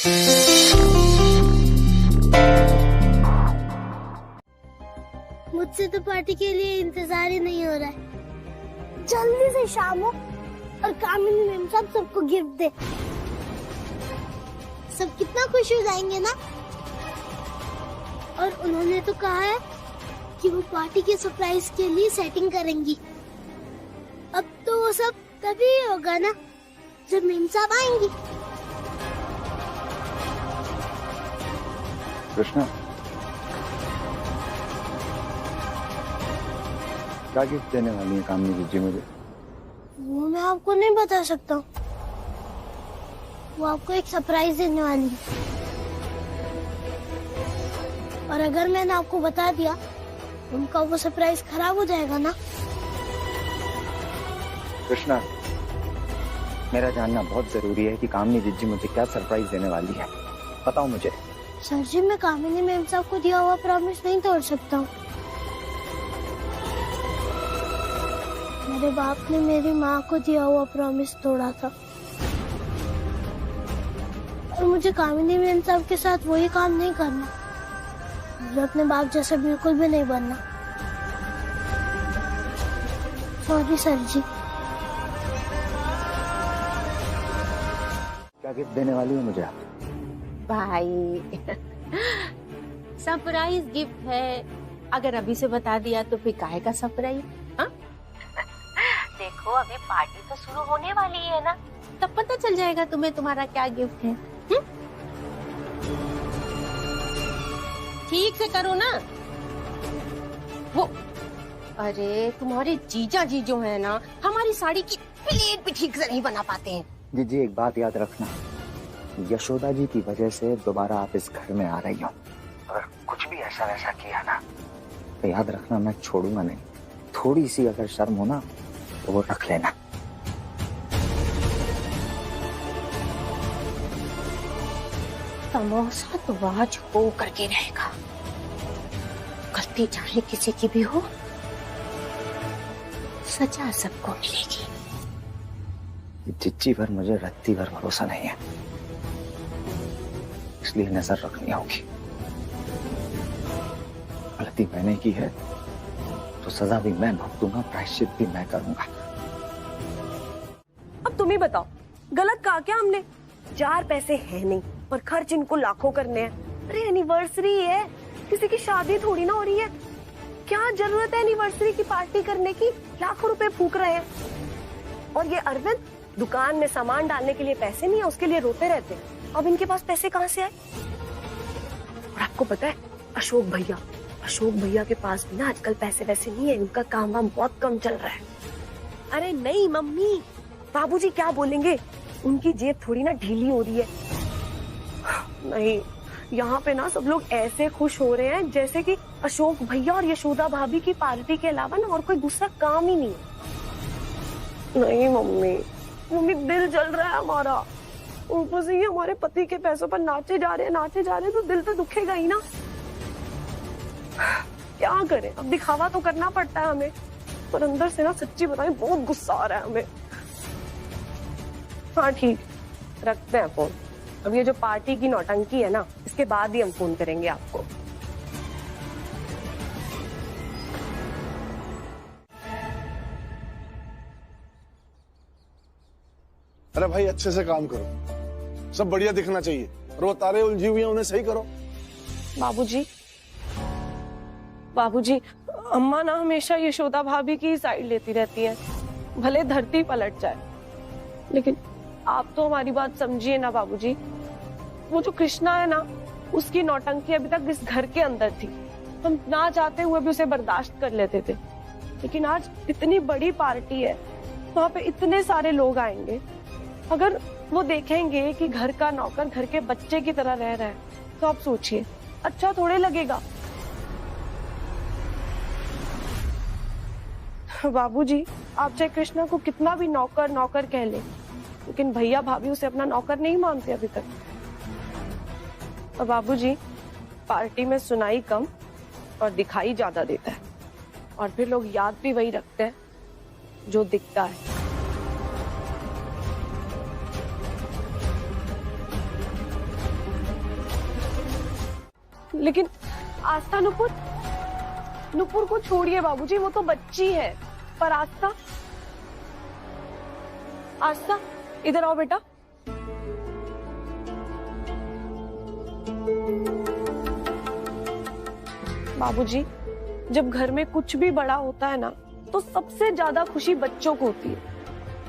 मुझसे तो पार्टी के लिए इंतजार ही नहीं हो रहा है। जल्दी से शाम हो और कामिनी मैम सबको गिफ्ट दे। सब कितना खुश हो जाएंगे ना। और उन्होंने तो कहा है कि वो पार्टी के सरप्राइज के लिए सेटिंग करेंगी। अब तो वो सब तभी होगा ना जब मैम साहब आएंगी। कृष्णा, क्या गिफ्ट देने वाली है कामिनी जी मुझे? वो मैं आपको नहीं बता सकता। वो आपको एक सरप्राइज देने वाली है। और अगर मैंने आपको बता दिया उनका वो सरप्राइज खराब हो जाएगा ना। कृष्णा, मेरा जानना बहुत जरूरी है कि कामिनी जिज्जी मुझे क्या सरप्राइज देने वाली है। बताओ मुझे। सर जी, मैं कामिनी मैम साहब को दिया हुआ प्रॉमिस नहीं तोड़ सकता हूँ। मेरे बाप ने मेरी माँ को दिया हुआ प्रॉमिस तोड़ा था और मुझे कामिनी मैम साहब के साथ वही काम नहीं करना। मुझे अपने बाप जैसा बिल्कुल भी नहीं बनना। सॉरी सर जी। क्या गिफ्ट देने वाली है मुझे आप? भाई सरप्राइज गिफ्ट है। अगर अभी से बता दिया तो फिर काहे का सरप्राइज? हाँ देखो, अभी पार्टी तो शुरू होने वाली है ना, तब पता चल जाएगा तुम्हें तुम्हारा क्या गिफ्ट है। ठीक से करो ना। वो अरे तुम्हारे जीजा जी जो है ना, हमारी साड़ी की प्लेट भी ठीक से नहीं बना पाते हैं। जी एक बात याद रखना, यशोदा जी की वजह से दोबारा आप इस घर में आ रही हो। अगर कुछ भी ऐसा वैसा किया ना तो याद रखना मैं छोड़ूंगा नहीं। थोड़ी सी अगर शर्म हो ना तो वो रख लेना। तमाशा तो आज हो करके रहेगा। गलती चाहे किसी की भी हो, सजा सबको मिलेगी। जिज्जी पर मुझे रत्ती भर भरोसा नहीं है, इसलिए नजर रखनी होगी। गलती मैंने की है तो सजा भी मैं भुगतूंगा, प्रायश्चित भी मैं करूंगा। अब तुम ही बताओ, गलत कहा क्या हमने? 4 पैसे है नहीं और खर्च इनको लाखों करने हैं। अरे एनिवर्सरी है, किसी की शादी थोड़ी ना हो रही है। क्या जरूरत है एनिवर्सरी की पार्टी करने की? लाखों रुपए फूक रहे हैं। और ये अरविंद दुकान में सामान डालने के लिए पैसे नहीं है, उसके लिए रोते रहते हैं। अब इनके पास पैसे कहाँ से आए? और आपको पता है अशोक भैया के पास भी ना आजकल पैसे वैसे नहीं है। उनका काम वाम बहुत कम चल रहा है। अरे नहीं मम्मी, बाबूजी क्या बोलेंगे? उनकी जेब थोड़ी ना ढीली हो रही है। नहीं, यहाँ पे ना सब लोग ऐसे खुश हो रहे हैं जैसे कि अशोक भैया और यशोदा भाभी की पार्टी के अलावा ना और कोई दूसरा काम ही नहीं है। नहीं मम्मी दिल जल रहा है हमारा। ऊपर से ये हमारे पति के पैसों पर नाचे जा रहे हैं तो दिल तो दुखेगा ही ना। क्या करें, अब दिखावा तो करना पड़ता है हमें, पर अंदर से ना सच्ची बताएं बहुत गुस्सा आ रहा है हमें। हाँ ठीक, रखते हैं फोन। अब ये जो पार्टी की नौटंकी है ना, इसके बाद ही हम फोन करेंगे आपको। अरे भाई अच्छे से काम करो, सब बढ़िया दिखना चाहिए। और वो तारे उलझी हुई हैं उन्हें सही करो। बाबूजी, अम्मा ना हमेशा यशोदा भाभी की साइड लेती रहती है, भले धरती पलट जाए। लेकिन आप तो हमारी बात समझिए ना बाबूजी। वो जो कृष्णा है ना, उसकी नौटंकी अभी तक इस घर के अंदर थी। हम ना चाहते हुए भी उसे बर्दाश्त कर लेते थे। लेकिन आज इतनी बड़ी पार्टी है, वहां पे इतने सारे लोग आएंगे। अगर वो देखेंगे कि घर का नौकर घर के बच्चे की तरह रह रहा है, तो आप सोचिए अच्छा थोड़े लगेगा। बाबूजी, आप चाहे कृष्णा को कितना भी नौकर कह ले, लेकिन भैया भाभी उसे अपना नौकर नहीं मानते अभी तक। और बाबूजी, पार्टी में सुनाई कम और दिखाई ज्यादा देता है, और फिर लोग याद भी वही रखते हैं जो दिखता है। लेकिन आस्था, नुपुर नुपुर को छोड़िए बाबूजी, वो तो बच्ची है। पर आस्था, आस्था इधर आओ बेटा। बाबूजी, जब घर में कुछ भी बड़ा होता है ना, तो सबसे ज्यादा खुशी बच्चों को होती है।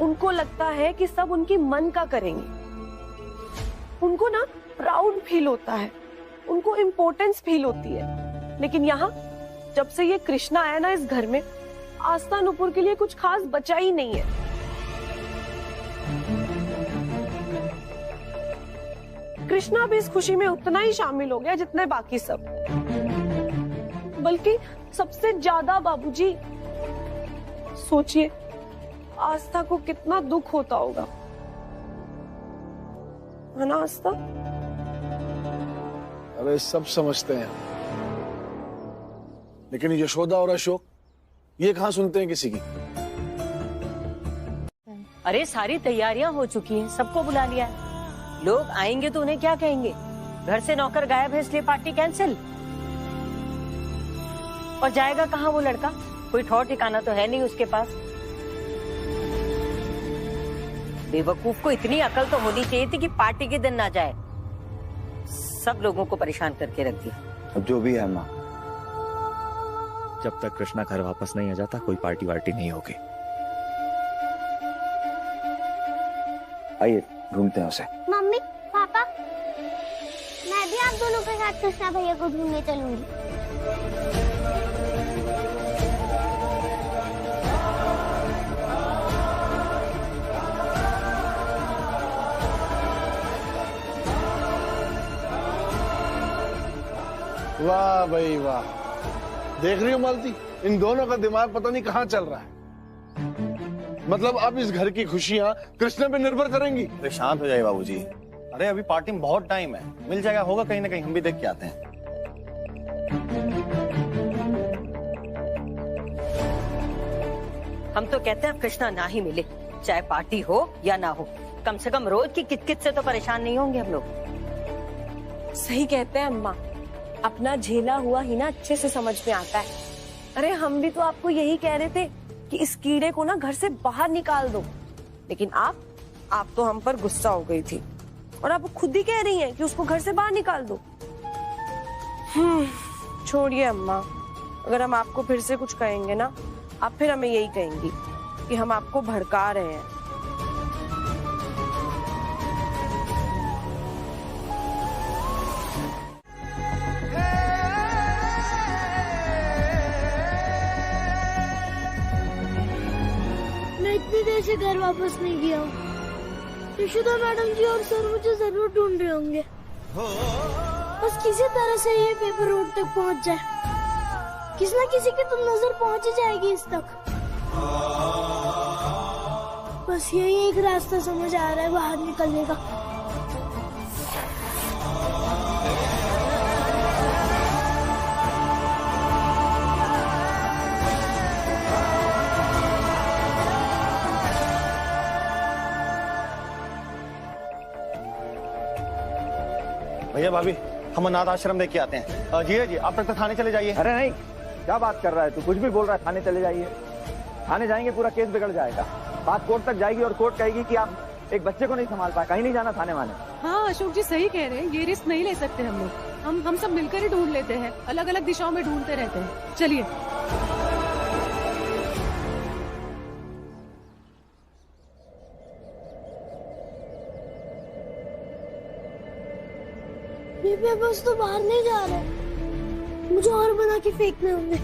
उनको लगता है कि सब उनकी मन का करेंगे। उनको ना प्राउड फील होता है, उनको इम्पोर्टेंस फील होती है। लेकिन यहाँ जब से ये कृष्णा आया ना इस घर में, आस्था नुपुर के लिए कुछ खास बचा ही नहीं है। कृष्णा भी इस खुशी में उतना ही शामिल हो गया जितने बाकी सब, बल्कि सबसे ज्यादा। बाबूजी सोचिए, आस्था को कितना दुख होता होगा, है ना आस्था? अरे सब समझते हैं, लेकिन यशोदा और अशोक ये कहाँ सुनते हैं किसी की। अरे सारी तैयारियां हो चुकी हैं, सबको बुला लिया है। लोग आएंगे तो उन्हें क्या कहेंगे? घर से नौकर गायब है इसलिए पार्टी कैंसिल। और जाएगा कहाँ वो लड़का? कोई ठौर ठिकाना तो है नहीं उसके पास। बेवकूफ को इतनी अकल तो होनी चाहिए थी कि पार्टी के दिन ना जाए। सब लोगों को परेशान करके रख दिया। अब जो भी है माँ, जब तक कृष्णा घर वापस नहीं आ जाता कोई पार्टी वार्टी नहीं होगी। आइए ढूंढते हैं उसे। मम्मी, पापा, मैं भी आप दोनों के साथ कृष्णा भैया को ढूंढने चलूंगी। वाह भाई वाह, देख रही हो मालती, इन दोनों का दिमाग पता नहीं कहाँ चल रहा है। मतलब अब इस घर की खुशियाँ कृष्णा पे निर्भर करेंगी। अरे शांत हो जाइए बाबूजी। अरे अभी पार्टी में बहुत टाइम है, मिल जाएगा, होगा कहीं ना कहीं, हम भी देख के आते हैं। हम तो कहते हैं कृष्णा ना ही मिले, चाहे पार्टी हो या ना हो। कम से कम रोज की किचकिच से तो परेशान नहीं होंगे हम लोग। सही कहते हैं अम्मा, अपना झेला हुआ ही ना अच्छे से समझ में आता है। अरे हम भी तो आपको यही कह रहे थे कि इस कीड़े को ना घर से बाहर निकाल दो, लेकिन आप तो हम पर गुस्सा हो गई थी और आप खुद ही कह रही हैं कि उसको घर से बाहर निकाल दो। छोड़िए अम्मा, अगर हम आपको फिर से कुछ कहेंगे ना, आप फिर हमें यही कहेंगी कि हम आपको भड़का रहे हैं। इतनी देर से घर वापस नहीं गया हूँ। यशोदा मैडम जी और सर मुझे जरूर ढूंढ रहे होंगे। बस किसी तरह से ये पेपर रोड तक पहुँच जाए, किसी न किसी की तो नजर पहुँच ही जाएगी इस तक। बस यही एक रास्ता समझ आ रहा है बाहर निकलने का। भैया भाभी, हम अनाथ आश्रम देख के आते हैं। जी जी, आप तक तो थाने चले जाइए। अरे नहीं, क्या बात कर रहा है तू? कुछ भी बोल रहा है। थाने चले जाइए। थाने जाएंगे पूरा केस बिगड़ जाएगा। बात कोर्ट तक जाएगी और कोर्ट कहेगी कि आप एक बच्चे को नहीं संभाल पाए। कहीं नहीं जाना थाने वाले। हाँ अशोक जी सही कह रहे हैं, ये रिस्क नहीं ले सकते हम लोग। हम सब मिलकर ही ढूंढ लेते हैं, अलग अलग दिशाओं में ढूंढते रहते हैं। चलिए। बस तो बाहर नहीं जा रहे, मुझे और बना के फेंकने होंगे।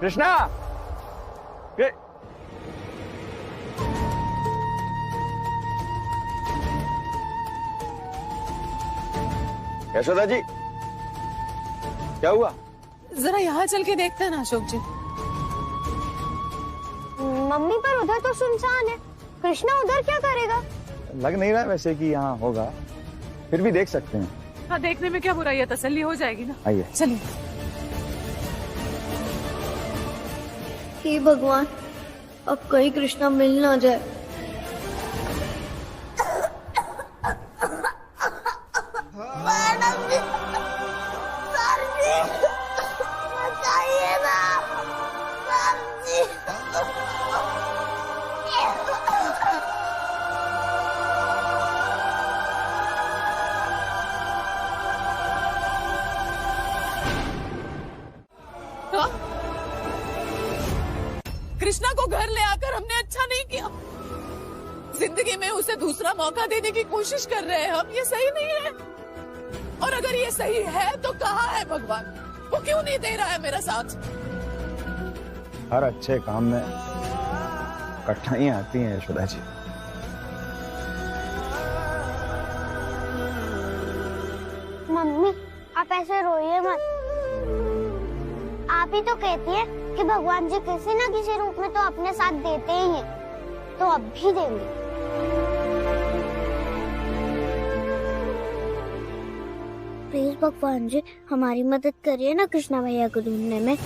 कृष्णा, ये यशोदा जी, क्या हुआ? जरा यहाँ चल के देखते हैं ना अशोक जी। मम्मी पर उधर तो सुनसान है, कृष्णा उधर क्या करेगा? लग नहीं रहा है वैसे कि यहाँ होगा, फिर भी देख सकते हैं। हाँ, देखने में क्या बुराई है, तसल्ली हो जाएगी ना। आइए। चलिए। हे भगवान, अब कहीं कृष्णा मिल ना जाए। कृष्णा को घर ले आकर हमने अच्छा नहीं किया। जिंदगी में उसे दूसरा मौका देने की कोशिश कर रहे हैं हम, ये सही नहीं है। और अगर ये सही है तो कहाँ है भगवान? वो क्यों नहीं दे रहा है मेरा साथ? हर अच्छे काम में कठिनाइयां आती हैं यशोदा जी। मम्मी, आप ऐसे रोइए मत। आप ही तो कहती है कि भगवान जी किसी न किसी रूप में तो अपने साथ देते ही हैं, तो अब भी देंगे। प्लीज भगवान जी हमारी मदद करिए ना कृष्णा भैया को ढूंढने में।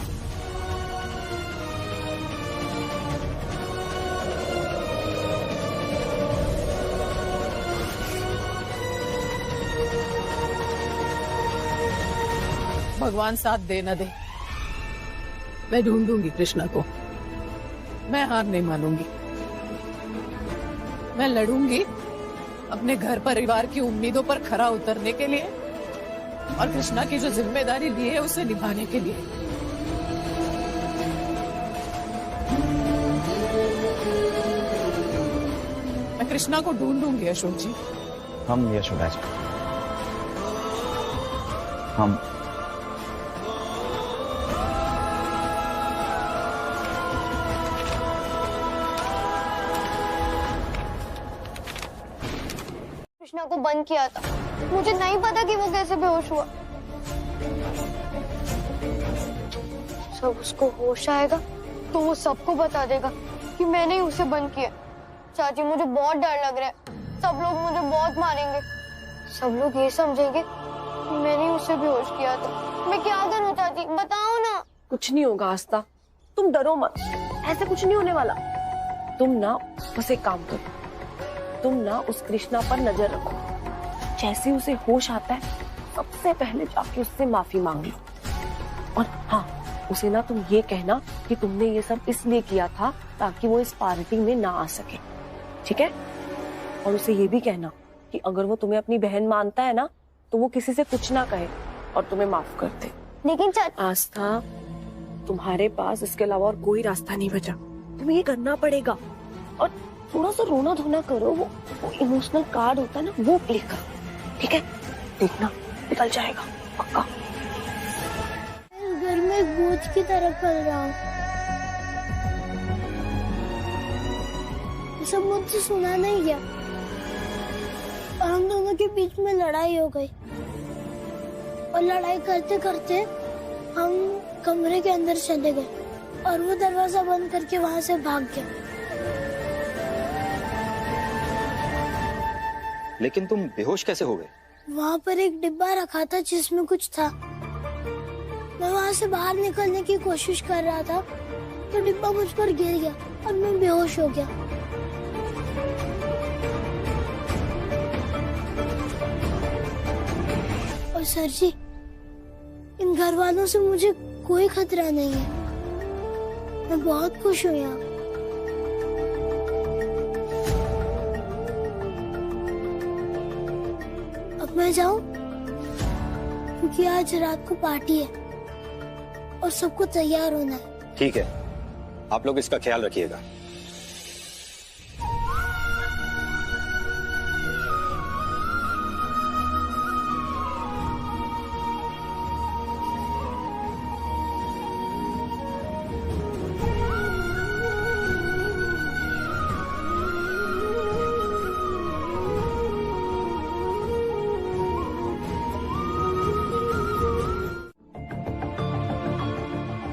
भगवान साथ दे न दे, मैं ढूंढूंगी कृष्णा को। मैं हार नहीं मानूंगी। मैं लड़ूंगी अपने घर परिवार की उम्मीदों पर खरा उतरने के लिए और कृष्णा की जो जिम्मेदारी ली है उसे निभाने के लिए। मैं कृष्णा को ढूंढूंगी अशोक जी। हम यशोदा जी, हम कृष्णा को बंद किया था, मुझे नहीं पता कि वो कैसे बेहोश हुआ। जब उसको होश आएगा तो वो सबको बता देगा कि मैंने ही उसे बंद किया। चाची मुझे बहुत डर लग रहा है, सब लोग मुझे बहुत मारेंगे। सब लोग ये समझेंगे कि मैंने ही उसे बेहोश किया था। मैं क्या करूं चाची, बताओ ना। कुछ नहीं होगा आस्था, तुम डरो मत, ऐसे कुछ नहीं होने वाला। तुम ना बस एक काम करो, तुम ना उस कृष्णा पर नजर रखो। जैसे उसे होश आता है सबसे पहले जाके उससे माफी मांग लो। और हाँ, उसे ना तुम ये कहना कि तुमने ये सब इसलिए किया था ताकि वो इस पार्टी में ना आ सके, ठीक है? और उसे ये भी कहना कि अगर वो तुम्हें अपनी बहन मानता है ना तो वो किसी से कुछ ना कहे और तुम्हें माफ कर दे। लेकिन आस्था, तुम्हारे पास इसके अलावा और कोई रास्ता नहीं बचा, तुम्हें ये करना पड़ेगा। और थोड़ा सा रोना धोना करो, वो इमोशनल कार्ड होता है ना, वो प्ले करो, ठीक है? देखना निकल जाएगा पक्का। घर में एक बोझ की तरह पल रहा हूँ। सब मुझसे सुना नहीं गया और हम दोनों के बीच में लड़ाई हो गई। और लड़ाई करते करते हम कमरे के अंदर चले गए और वो दरवाजा बंद करके वहाँ से भाग गया। लेकिन तुम बेहोश कैसे हो गए? वहाँ पर एक डिब्बा रखा था जिसमें कुछ था। मैं वहाँ से बाहर निकलने की कोशिश कर रहा था तो डिब्बा मुझ पर गिर गया और मैं बेहोश हो गया। और सर जी, इन घर वालों से मुझे कोई खतरा नहीं है। मैं बहुत खुश हूँ यहाँ। अब मैं जाऊं क्योंकि आज रात को पार्टी है और सबको तैयार होना है। ठीक है, आप लोग इसका ख्याल रखिएगा।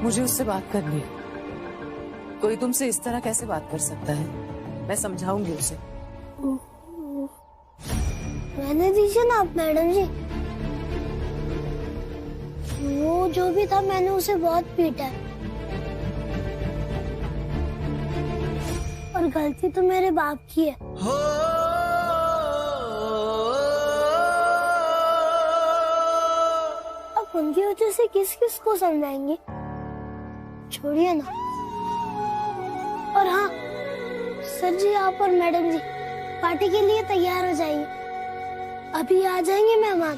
मुझे उससे बात करनी है। कोई तुमसे इस तरह कैसे बात कर सकता है? मैं समझाऊंगी उसे। रहने दीजिए ना आप मैडम जी। वो जो भी था मैंने उसे बहुत पीटा है। और गलती तो मेरे बाप की है। अब उनकी वजह से किस किस को समझाएंगे? छोड़िए ना। और हाँ सर जी, आप और मैडम जी पार्टी के लिए तैयार हो जाइए, अभी आ जाएंगे मेहमान।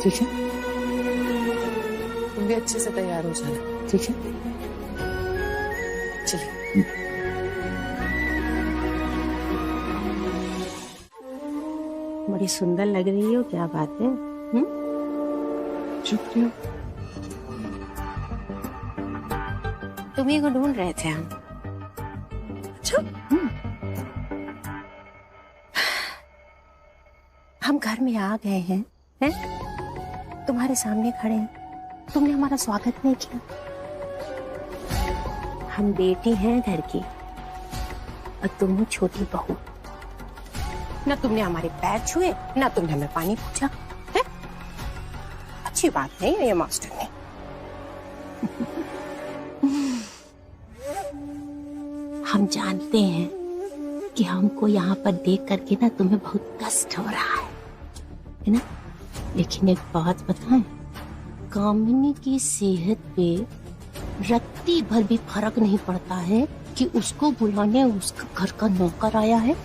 ठीक है, तुम भी अच्छे से तैयार हो जाना। ठीक है। चलिए। बड़ी सुंदर लग रही हो, क्या बात है? शुक्रिया। तुम्ही को ढूंढ रहे थे हम। अच्छा। हम घर में आ गए हैं, तुम्हारे सामने खड़े हैं, तुमने हमारा स्वागत नहीं किया। हम बेटी हैं घर की और तुम हो छोटी बहू। न तुमने हमारे पैर छुए, न तुमने हमें पानी पूछा है? अच्छी बात नहीं है ये मास्टर ने। हम जानते हैं कि हमको यहाँ पर देख करके ना तुम्हें बहुत कष्ट हो रहा है ना? लेकिन एक बात बताएं, कामिनी की सेहत पे रत्ती भर भी फर्क नहीं पड़ता है कि उसको बुलाने उसका घर का नौकर आया है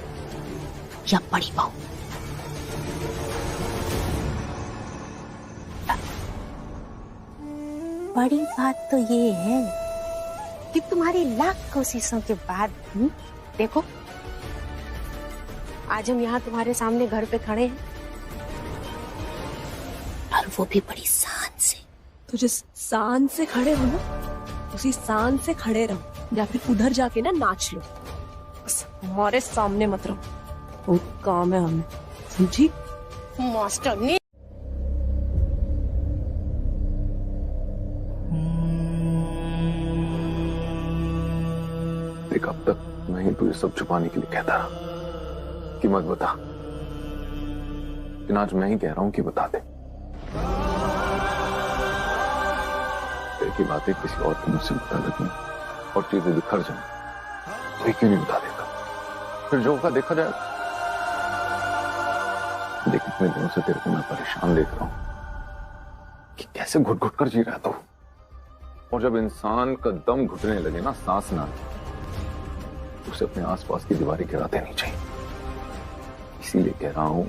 या बड़ी बहू। बड़ी बात तो ये है कि तुम्हारी लाख कोशिशों के बाद देखो आज हम यहाँ तुम्हारे सामने घर पे खड़े हैं, और वो भी बड़ी शान से। तो जिस शान से खड़े हो ना, उसी शान से खड़े रहो, या फिर उधर जाके ना नाच लो, बस हमारे सामने मत रहो। बहुत काम है हमें, समझी? मास्टर ने देख, अब तक मैं ही तुझे सब छुपाने के लिए कहता रहा कि मत बता, लेकिन आज मैं ही कह रहा हूं कि बता दे। की बातें किसी और को मुझसे बता देती और चीजें बिखर जाए, तो क्यों नहीं बता देता? फिर जो होगा देखा जाएगा। देख, इतने दिनों से तेरे को मैं परेशान देख रहा हूं कि कैसे घुट घुट कर जी रहा था। और जब इंसान का दम घुटने लगे ना, सांस ना, तो उसे अपने आसपास की दीवारें गिरा देनी चाहिए। इसीलिए कह रहा हूं,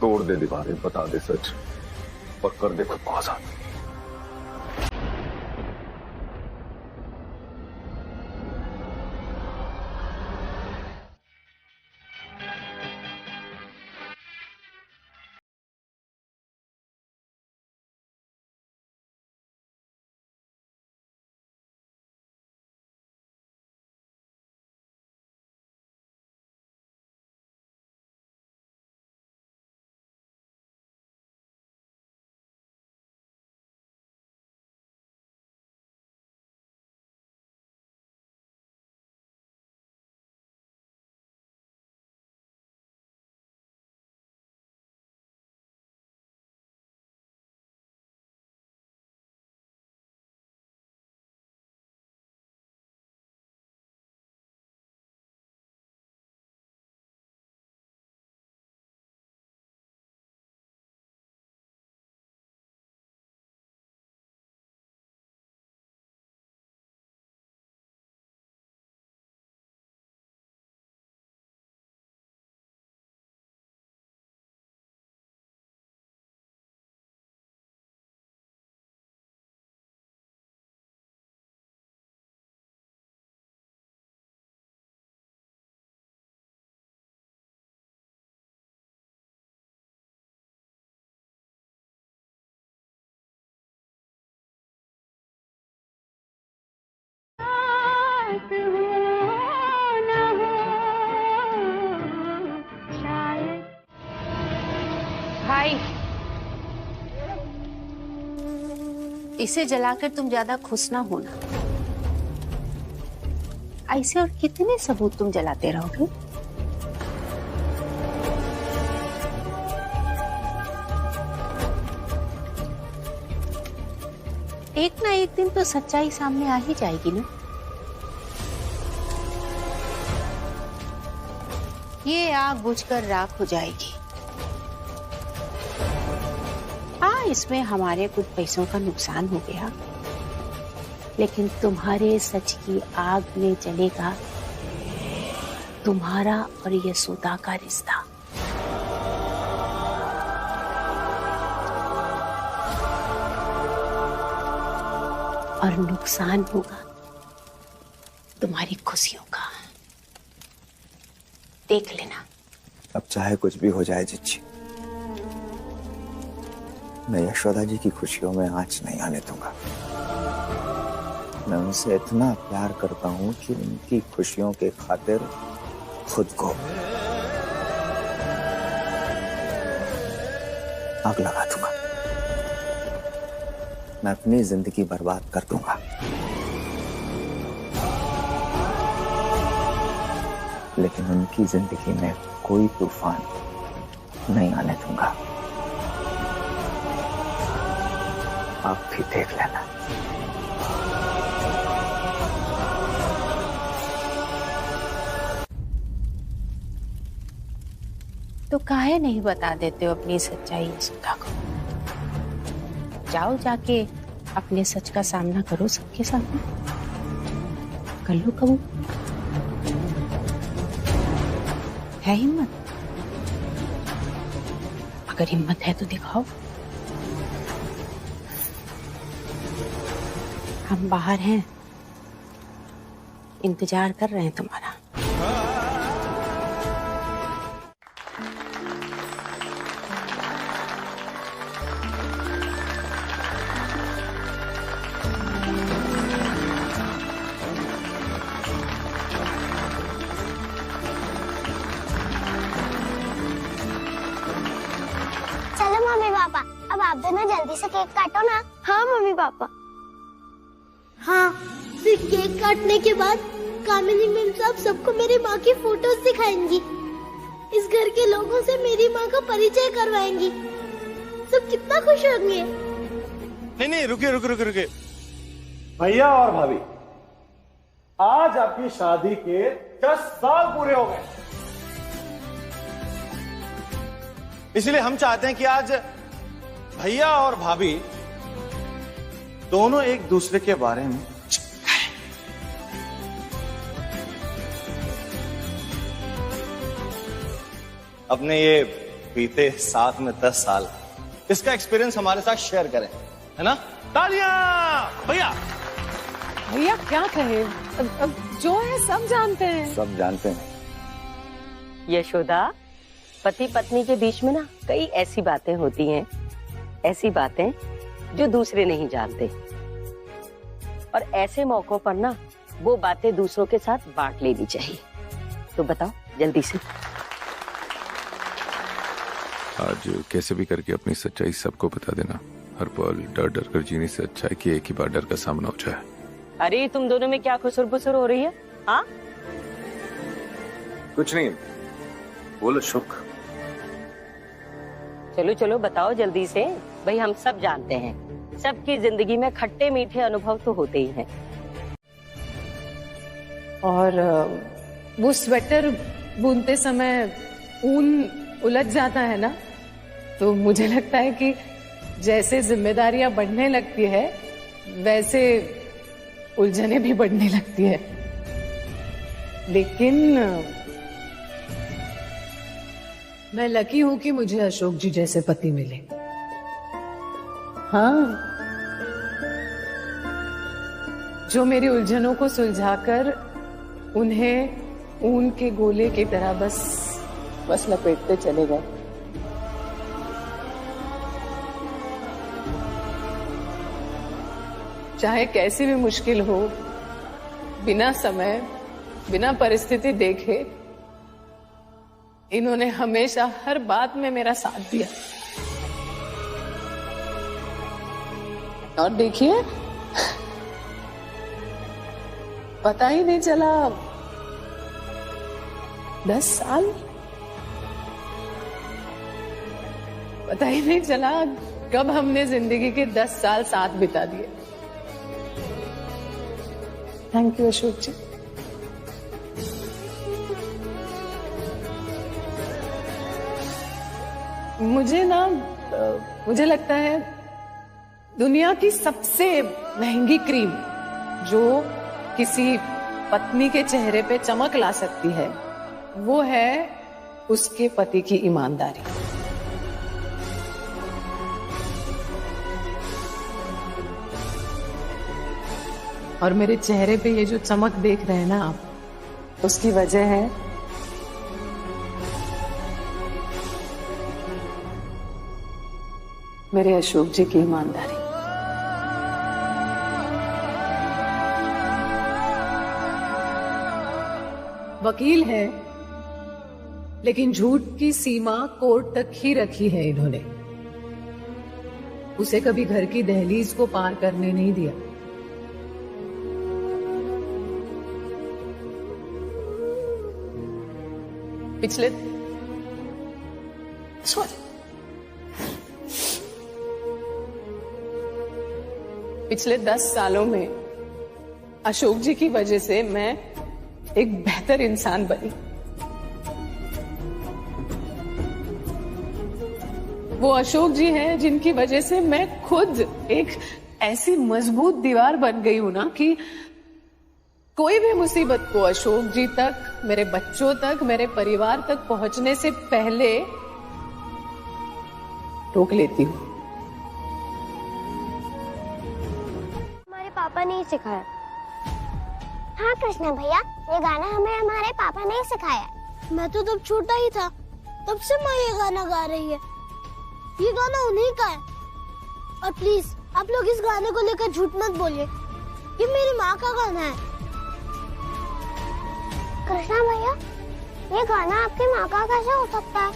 तोड़ दे दीवारें, बता दे सच और कर दे खुद को आजाद। इसे जलाकर तुम ज्यादा खुश ना होना। ऐसे और कितने सबूत तुम जलाते रहोगे? एक ना एक दिन तो सच्चाई सामने आ ही जाएगी ना। ये आग बुझकर राख हो जाएगी। हाँ, इसमें हमारे कुछ पैसों का नुकसान हो गया, लेकिन तुम्हारे सच की आग में जलेगा तुम्हारा और यशोदा का रिश्ता। और नुकसान होगा तुम्हारी खुशियों का। देख लेना। अब चाहे कुछ भी हो जाए जिज्जी, मैं यशोदा जी की खुशियों में आंच नहीं आने दूंगा। मैं उनसे इतना प्यार करता हूं कि उनकी खुशियों के खातिर खुद को आग लगा दूंगा। मैं अपनी जिंदगी बर्बाद कर दूंगा, लेकिन उनकी जिंदगी में कोई तूफान नहीं आने दूंगा। आप भी देख लेना। तो काहे नहीं बता देते हो अपनी सच्चाई यशोदा को? जाओ जाके अपने सच का सामना करो सबके सामने। कर लो कबूल। है हिम्मत? अगर हिम्मत है तो दिखाओ। हम बाहर हैं, इंतजार कर रहे हैं तुम्हारा। चलो मम्मी पापा, अब आप दोनों जल्दी से केक काटो ना। हाँ मम्मी पापा। हाँ, फिर केक काटने के बाद कामिनी मैम साहब सबको मेरी माँ की फोटोज दिखाएंगी। इस घर के लोगों से मेरी माँ का परिचय करवाएंगी। सब कितना खुश होंगे। नहीं, रुकिए। भैया और भाभी, आज आपकी शादी के 10 साल पूरे हो गए। इसलिए हम चाहते हैं कि आज भैया और भाभी दोनों एक दूसरे के बारे में अपने ये बीते साथ में 10 साल इसका एक्सपीरियंस हमारे साथ शेयर करें, है ना? तालियां भैया। भैया क्या कहे, अब जो है सब जानते हैं। सब जानते हैं। यशोदा, पति पत्नी के बीच में ना कई ऐसी बातें होती हैं, ऐसी बातें जो दूसरे नहीं जानते, और ऐसे मौकों पर ना वो बातें दूसरों के साथ बांट लेनी चाहिए। तो बताओ जल्दी से। आज कैसे भी करके अपनी सच्चाई सबको बता देना। हर पल डर डर कर जीने से अच्छा है कि एक ही बार डर का सामना हो जाए। अरे तुम दोनों में क्या खुसुर पुसुर हो रही है? हाँ, कुछ नहीं, बोलो शुक। चलो चलो बताओ जल्दी से। भाई हम सब जानते हैं, सबकी जिंदगी में खट्टे मीठे अनुभव तो होते ही हैं। और वो स्वेटर बुनते समय ऊन उलझ जाता है ना, तो मुझे लगता है कि जैसे जिम्मेदारियां बढ़ने लगती है वैसे उलझने भी बढ़ने लगती है। लेकिन मैं लकी हूं कि मुझे अशोक जी जैसे पति मिले। हाँ, जो मेरी उलझनों को सुलझाकर उन्हें ऊन के गोले की तरह बस लपेटते चले गए। चाहे कैसी भी मुश्किल हो, बिना समय, बिना परिस्थिति देखे इन्होंने हमेशा हर बात में मेरा साथ दिया। और देखिए पता ही नहीं चला 10 साल, पता ही नहीं चला कब हमने जिंदगी के 10 साल साथ बिता दिए। थैंक यू अशोक जी। मुझे लगता है दुनिया की सबसे महंगी क्रीम जो किसी पत्नी के चेहरे पे चमक ला सकती है वो है उसके पति की ईमानदारी। और मेरे चेहरे पे ये जो चमक देख रहे हैं ना आप, उसकी वजह है मेरे अशोक जी की ईमानदारी। वकील है लेकिन झूठ की सीमा कोर्ट तक ही रखी है इन्होंने, उसे कभी घर की दहलीज को पार करने नहीं दिया। पिछले 10 सालों में अशोक जी की वजह से मैं एक बेहतर इंसान बनी। वो अशोक जी हैं जिनकी वजह से मैं खुद एक ऐसी मजबूत दीवार बन गई हूं ना कि कोई भी मुसीबत को अशोक जी तक, मेरे बच्चों तक, मेरे परिवार तक पहुंचने से पहले रोक लेती हूँ। हमारे पापा ने सिखाया। हाँ कृष्णा भैया, ये गाना हमें हमारे पापा ने सिखाया। मैं तो तब छोटा ही था, तब से माँ ये गाना गा रही है। ये गाना उन्हीं का है। और प्लीज आप लोग इस गाने को लेकर झूठ मत बोलिए, ये मेरी माँ का गाना है। कृष्णा भैया, ये गाना आपकी माँ का कैसे हो सकता है?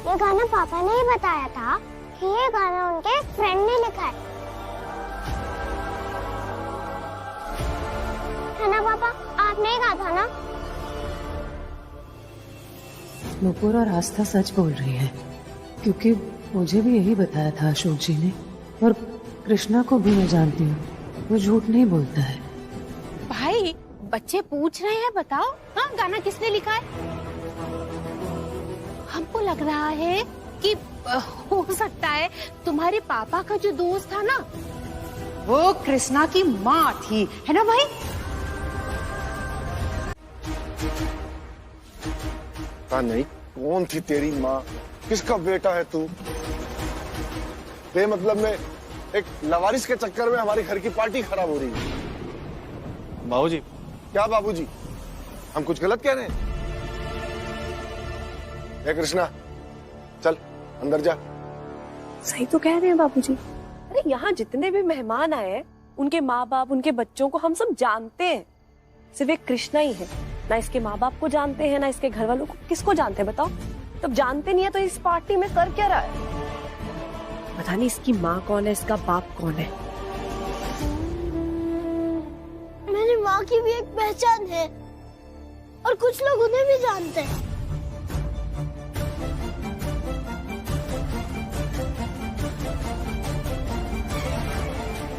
ये गाना पापा ने ही बताया था कि ये गाना उनके फ्रेंड ने लिखा है ना पापा? आपने ही कहा था ना? नुपुर और आस्था सच बोल रही है, क्योंकि मुझे भी यही बताया था अशोक जी ने, और कृष्णा को भी मैं जानती हूँ, वो झूठ नहीं बोलता है। भाई बच्चे पूछ रहे हैं, बताओ हाँ गाना किसने लिखा है? हमको लग रहा है कि हो सकता है तुम्हारे पापा का जो दोस्त था ना, वो कृष्णा की माँ थी, है ना भाई? नहीं, कौन थी तेरी माँ? किसका बेटा है तू? मतलब में एक लवारिस के चक्कर में हमारी घर की पार्टी खराब हो रही है। बाबूजी। क्या बाबूजी? हम कुछ गलत कह रहे हैं? कृष्णा चल अंदर जा। सही तो कह रहे हैं बाबूजी। अरे यहाँ जितने भी मेहमान आए हैं, उनके माँ बाप, उनके बच्चों को हम सब जानते हैं। सिर्फ एक कृष्णा ही है, ना इसके माँ बाप को जानते हैं, ना इसके घर वालों को। किसको जानते हैं बताओ? तब जानते नहीं है तो इस पार्टी में कर क्या रहा है? पता नहीं इसकी माँ कौन है, इसका बाप कौन है। मेरी माँ की भी एक पहचान है और कुछ लोग उन्हें भी जानते हैं।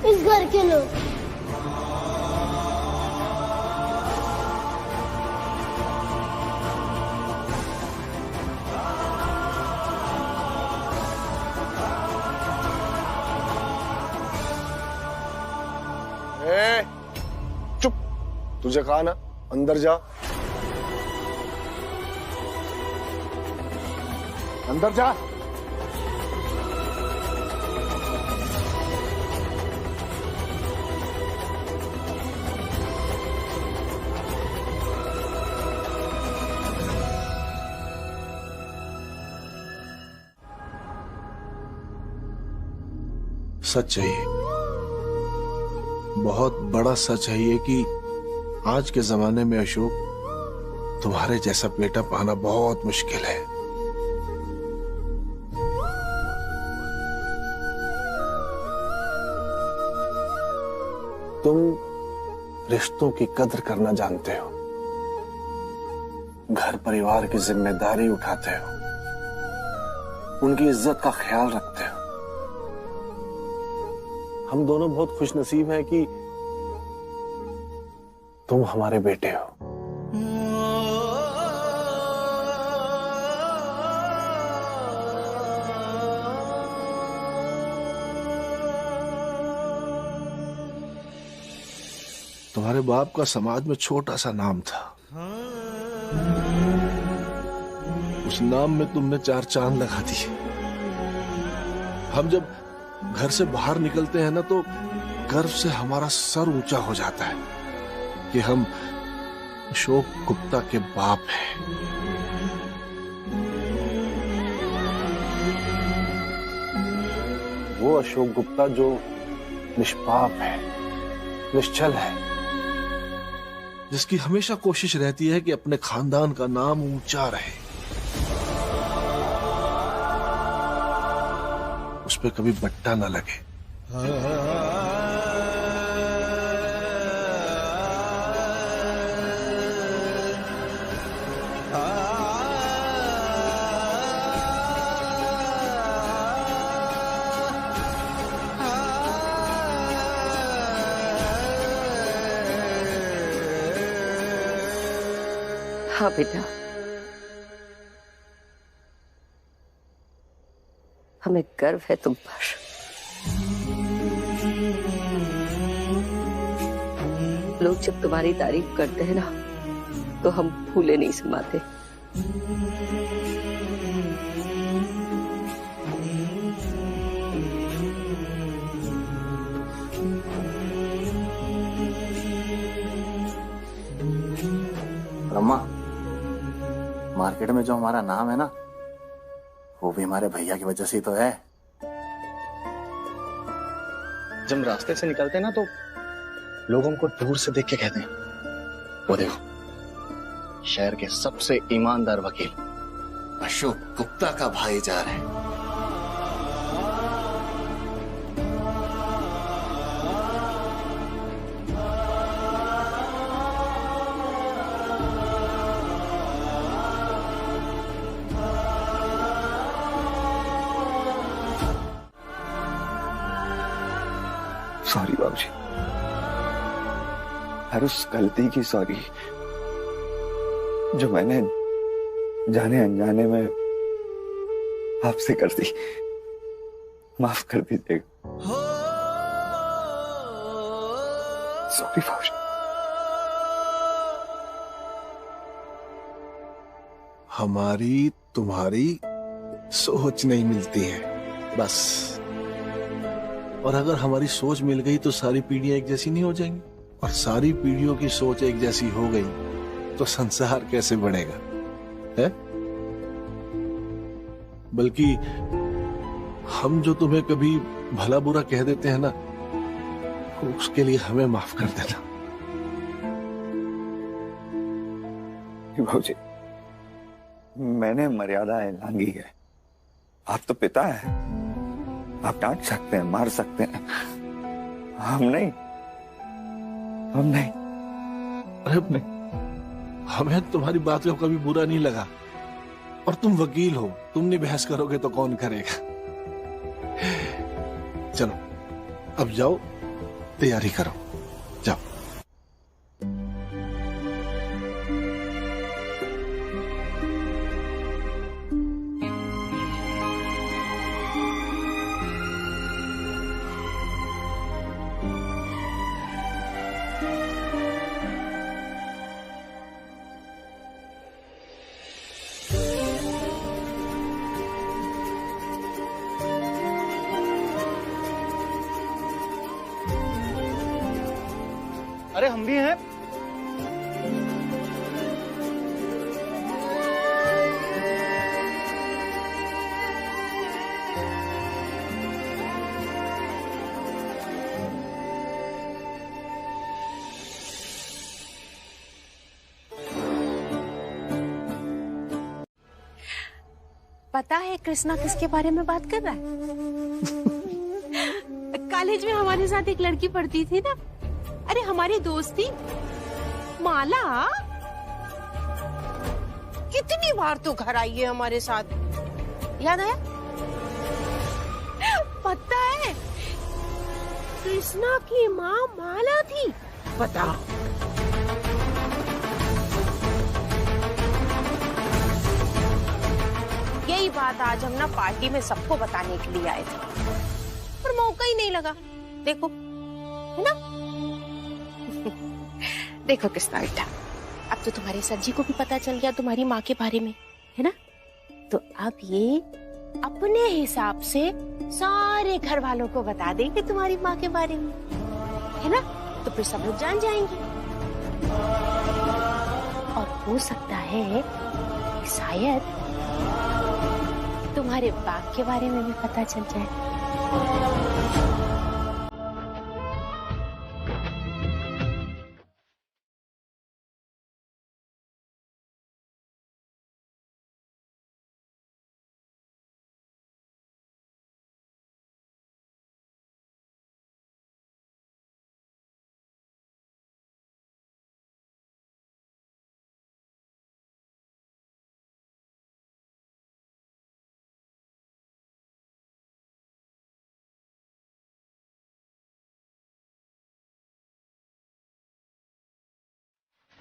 इस घर के लोग। चुप, तुझे कहा ना अंदर जा। अंदर जा। सच है ये, बहुत बड़ा सच है ये कि आज के जमाने में अशोक तुम्हारे जैसा बेटा पाना बहुत मुश्किल है। तुम रिश्तों की कदर करना जानते हो, घर परिवार की जिम्मेदारी उठाते हो, उनकी इज्जत का ख्याल रखते हो। हम दोनों बहुत खुशनसीब हैं कि तुम हमारे बेटे हो। तुम्हारे बाप का समाज में छोटा सा नाम था, उस नाम में तुमने 4 चांद लगा दिए। हम जब घर से बाहर निकलते हैं ना तो गर्व से हमारा सर ऊंचा हो जाता है कि हम अशोक गुप्ता के बाप हैं। वो अशोक गुप्ता जो निष्पाप है, निश्चल है, जिसकी हमेशा कोशिश रहती है कि अपने खानदान का नाम ऊंचा रहे, उस पे कभी बट्टा न लगे। हाँ बेटा, हमें गर्व है तुम पर। लोग जब तुम्हारी तारीफ करते हैं ना तो हम फूले नहीं समाते। अम्मा, मार्केट में जो हमारा नाम है ना, वो भी हमारे भैया की वजह से ही तो है। जब रास्ते से निकलते ना तो लोग हमको दूर से देख के कहते हैं, वो देखो शहर के सबसे ईमानदार वकील अशोक गुप्ता का भाई जा रहे हैं। सॉरी बाबूजी, हर उस गलती की सॉरी जो मैंने जाने अनजाने में आपसे कर दी। माफ कर दीजिएगा। सॉरी बाबूजी। हमारी तुम्हारी सोच नहीं मिलती है बस, और अगर हमारी सोच मिल गई तो सारी पीढ़ियां एक जैसी नहीं हो जाएंगी, और सारी पीढ़ियों की सोच एक जैसी हो गई तो संसार कैसे बढ़ेगा, है? बल्कि हम जो तुम्हें कभी भला बुरा कह देते हैं ना, उसके लिए हमें माफ कर देना। भाऊजी, मैंने मर्यादाएं लांघी है। आप तो पिता है, आप डांट सकते हैं, मार सकते हैं, हम नहीं। अरे हमें तुम्हारी बात का कभी बुरा नहीं लगा, और तुम वकील हो, तुम नहीं बहस करोगे तो कौन करेगा। चलो अब जाओ, तैयारी करो, जाओ। अरे हम भी हैं। पता है कृष्णा किसके बारे में बात कर रहा है? कॉलेज में हमारे साथ एक लड़की पढ़ती थी ना, अरे हमारी दोस्ती माला कितनी बार तो घर आई है हमारे साथ, याद आया? पता है कृष्णा की माँ माला थी, पता? यही बात आज हम ना पार्टी में सबको बताने के लिए आए थे, पर मौका ही नहीं लगा। देखो है ना। देखो कृष्णा बेटा, अब तो तुम्हारे सर जी को भी पता चल गया तुम्हारी माँ के बारे में, है ना? तो अब ये अपने हिसाब से सारे घर वालों को बता देंगे तुम्हारी माँ के बारे में, है ना? तो फिर सब लोग जान जाएंगे और हो सकता है कि शायद तुम्हारे बाप के बारे में भी पता चल जाए।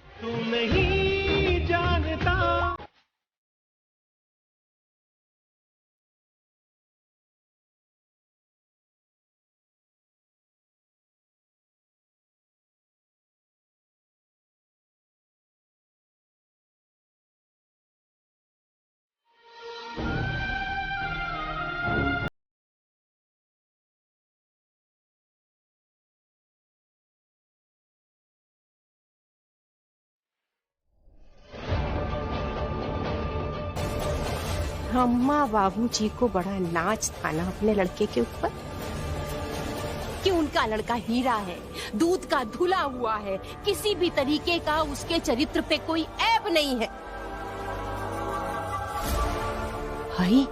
तू नहीं जानता। अम्मा बाबूजी को बड़ा नाच था ना अपने लड़के के ऊपर कि उनका लड़का हीरा है, दूध का धुला हुआ है, किसी भी तरीके का उसके चरित्र पे कोई ऐब नहीं है। भाई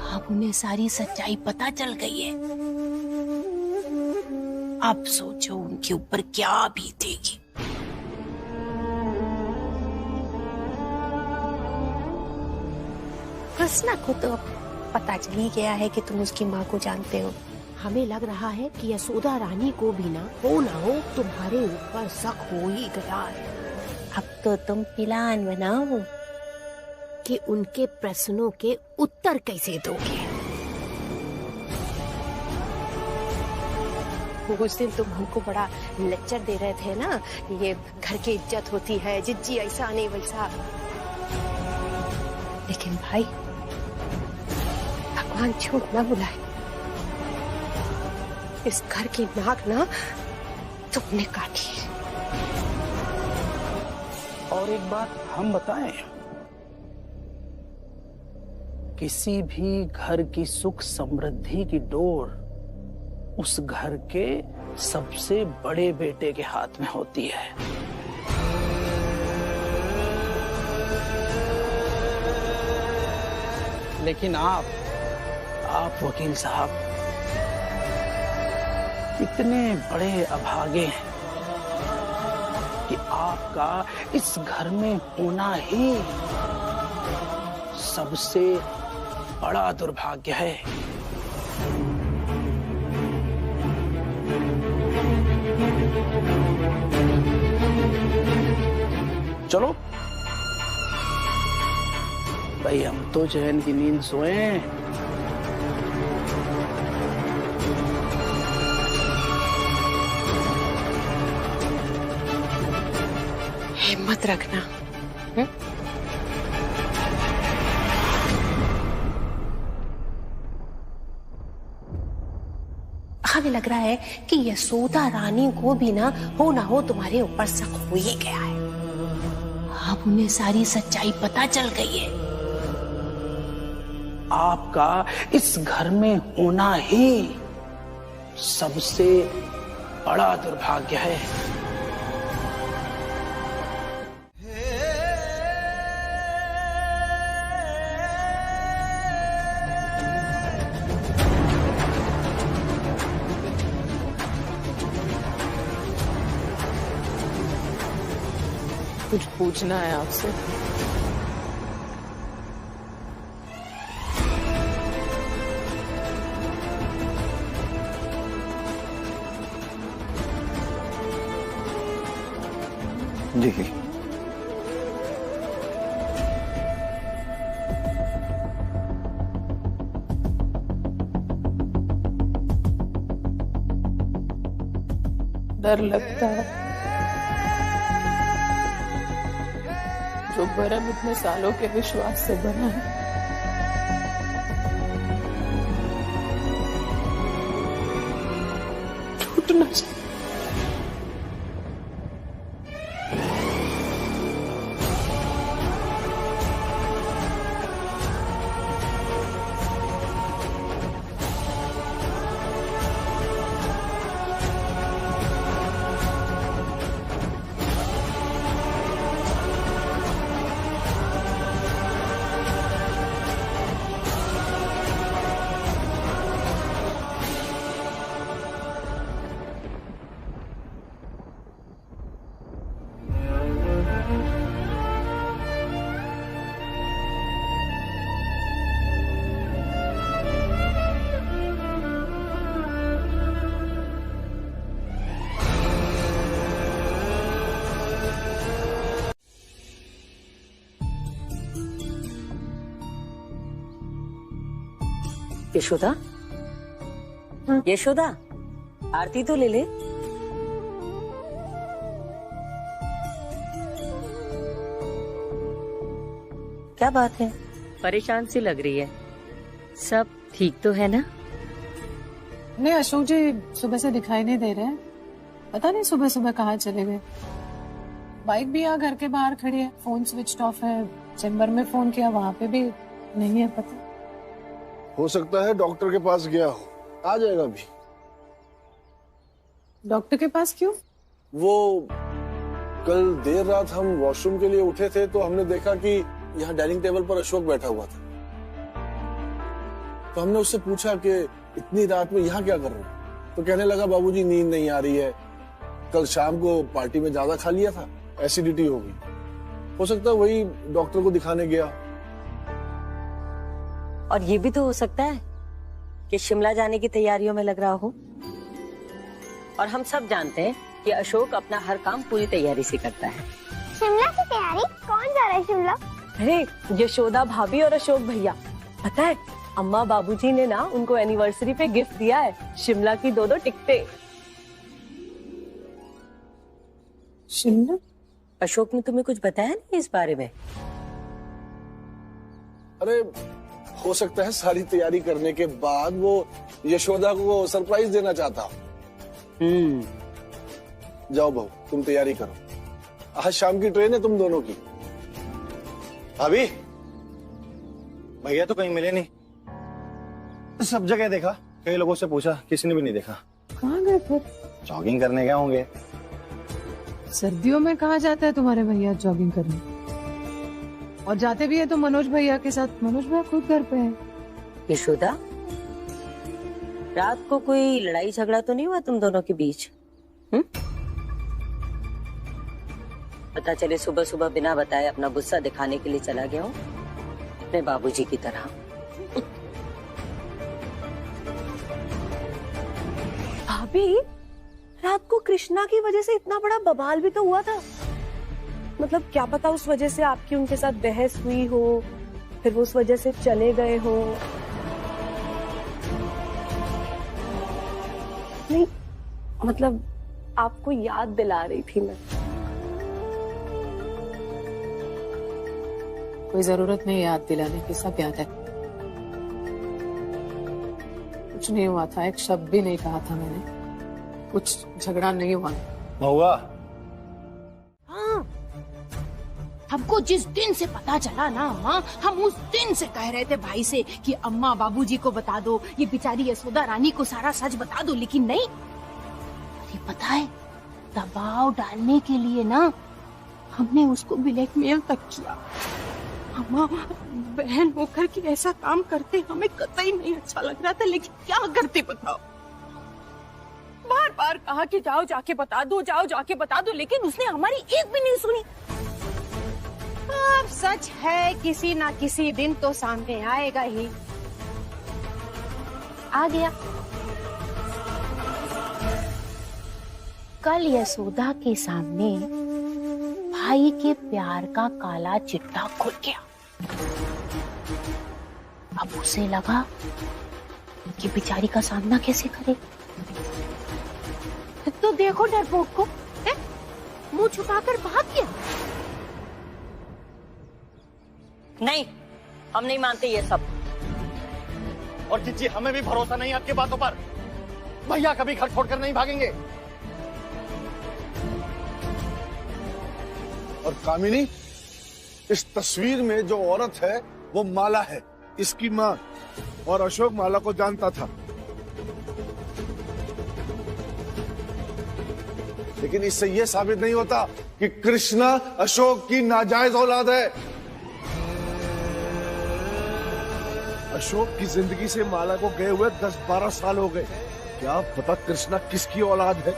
अब उन्हें सारी सच्चाई पता चल गई है। अब सोचो उनके ऊपर क्या बीतेगी। कृष्णा को तो पता चल ही गया है कि तुम उसकी माँ को जानते हो। हमें लग रहा है कि यशोदा रानी को भी ना हो तुम्हारे ऊपर शक हो ही गया है। अब तो तुम प्लान बनाओ कि उनके प्रश्नों के उत्तर कैसे दोगे। उस दिन तुम हमको बड़ा लेक्चर दे रहे थे ना, ये घर की इज्जत होती है, जिज्जी ऐसा नहीं वैसा। लेकिन भाई भगवान झूठ ना बुलाए, इस घर की नाक ना तुमने काटी। और एक बात हम बताएं, किसी भी घर की सुख समृद्धि की डोर उस घर के सबसे बड़े बेटे के हाथ में होती है। लेकिन आप वकील साहब इतने बड़े अभागे हैं कि आपका इस घर में होना ही सबसे बड़ा दुर्भाग्य है। चलो भाई, हम तो चैन की नींद सोए। हिम्मत रखना। हमें लग रहा है कि यशोदा रानी को भी ना हो तुम्हारे ऊपर शक हो ही गया है। अब उन्हें सारी सच्चाई पता चल गई है। आपका इस घर में होना ही सबसे बड़ा दुर्भाग्य है। कुछ पूछना है आपसे। जी डर लगता है, जो भरम इतने सालों के विश्वास से बना है, टूट न जाए। यशोदा, यशोदा, आरती तो ले ले। क्या बात है, परेशान सी लग रही है। सब ठीक तो है ना? नहीं, अशोक जी सुबह से दिखाई नहीं दे रहे हैं। पता नहीं सुबह सुबह कहाँ चले गए। बाइक भी यहाँ घर के बाहर खड़ी है, फोन स्विच ऑफ है। चेम्बर में फोन किया, वहाँ पे भी नहीं है पता। हो सकता है डॉक्टर के पास गया हो, आ जाएगा अभी। डॉक्टर के पास क्यों? वो कल देर रात हम वॉशरूम के लिए उठे थे तो हमने देखा कि यहाँ डाइनिंग टेबल पर अशोक बैठा हुआ था। तो हमने उससे पूछा कि इतनी रात में यहाँ क्या कर रहे हो? तो कहने लगा बाबूजी नींद नहीं आ रही है, कल शाम को पार्टी में ज्यादा खा लिया था, एसिडिटी हो गई। हो सकता है वही डॉक्टर को दिखाने गया। और ये भी तो हो सकता है कि शिमला जाने की तैयारियों में लग रहा हो। और हम सब जानते हैं कि अशोक अपना हर काम पूरी तैयारी से करता है। शिमला की तैयारी? कौन जा रहा है शिमला? अरे यशोदा भाभी और अशोक भैया, पता है अम्मा बाबूजी ने ना उनको एनिवर्सरी पे गिफ्ट दिया है, शिमला की 2 टिकटें। शिमला? अशोक ने तुम्हें कुछ बताया नहीं इस बारे में? अरे हो सकता है सारी तैयारी करने के बाद वो यशोदा को सरप्राइज देना चाहता हो। जाओ बहू, तुम तैयारी करो, आज शाम की ट्रेन है तुम दोनों की। भाभी, भैया तो कहीं मिले नहीं, सब जगह देखा, कई लोगों से पूछा, किसी ने भी नहीं देखा। कहाँ गए फिर? जॉगिंग करने गए होंगे। सर्दियों में कहाँ जाते हैं तुम्हारे भैया जॉगिंग करने? और जाते भी है तो मनोज भैया के साथ। मनोज भैया खुद घर पे है। यशोदा, रात को कोई लड़ाई झगड़ा तो नहीं हुआ तुम दोनों के बीच? पता चले सुबह सुबह बिना बताए अपना गुस्सा दिखाने के लिए चला गया हूँ अपने बाबूजी की तरह। भाभी, रात को कृष्णा की वजह से इतना बड़ा बवाल भी तो हुआ था। मतलब क्या पता उस वजह से आपकी उनके साथ बहस हुई हो, फिर वो उस वजह से चले गए हो। नहीं मतलब आपको याद दिला रही थी मैं। कोई जरूरत नहीं याद दिलाने की, सब याद है। कुछ नहीं हुआ था, एक शब्द भी नहीं कहा था मैंने, कुछ झगड़ा नहीं हुआ। महुआ, हमको जिस दिन से पता चला ना, हम उस दिन से कह रहे थे भाई से कि अम्मा बाबूजी को बता दो, ये बेचारी यशोदा रानी को सारा सच बता दो, लेकिन नहीं। ये पता है, दबाव डालने के लिए ना हमने उसको ब्लैकमेल तक किया। अम्मा बहन होकर के ऐसा काम करते हमें कतई नहीं अच्छा लग रहा था, लेकिन क्या करते बताओ। बार बार कहा कि जाओ जाके बता दो, जाओ जाके बता दो, लेकिन उसने हमारी एक भी नहीं सुनी। अब सच है किसी ना किसी दिन तो सामने आएगा ही। आ गया। कल यशोदा के सामने भाई के प्यार का काला चिट्ठा खुल गया। अब उसे लगा कि बेचारी का सामना कैसे करे। तो देखो डरपोक को, मुंह छुपाकर भाग गया। नहीं, हम नहीं मानते ये सब। और जीजी हमें भी भरोसा नहीं आपकी बातों पर। भैया कभी घर छोड़कर नहीं भागेंगे। और कामिनी, इस तस्वीर में जो औरत है वो माला है, इसकी माँ। और अशोक माला को जानता था, लेकिन इससे यह साबित नहीं होता कि कृष्णा अशोक की नाजायज औलाद है। अशोक की जिंदगी से माला को गए हुए 10-12 साल हो गए। क्या पता कृष्णा किसकी औलाद है।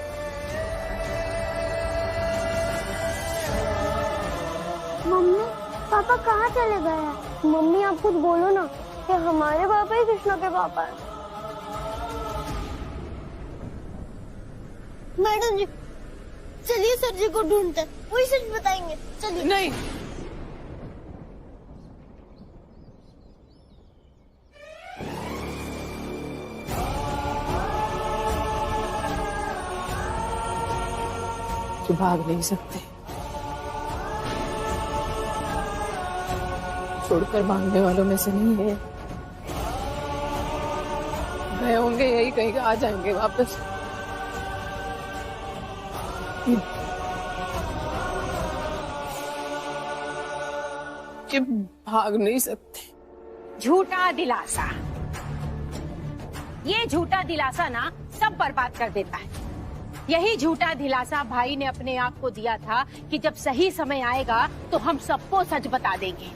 मम्मी पापा कहाँ चले गए हैं? मम्मी आप खुद बोलो ना कि हमारे पापा ही कृष्णा के पापा हैं। मैडम जी चलिए सर जी को ढूंढते हैं, वही सच बताएंगे। चलिए। नहीं, कि भाग नहीं सकते, छोड़कर भागने वालों में से नहीं है। गए होंगे यही कहीं, आ जाएंगे वापस। कि भाग नहीं सकते। झूठा दिलासा, ये झूठा दिलासा ना सब बर्बाद कर देता है। यही झूठा दिलासा भाई ने अपने आप को दिया था कि जब सही समय आएगा तो हम सबको सच बता देंगे।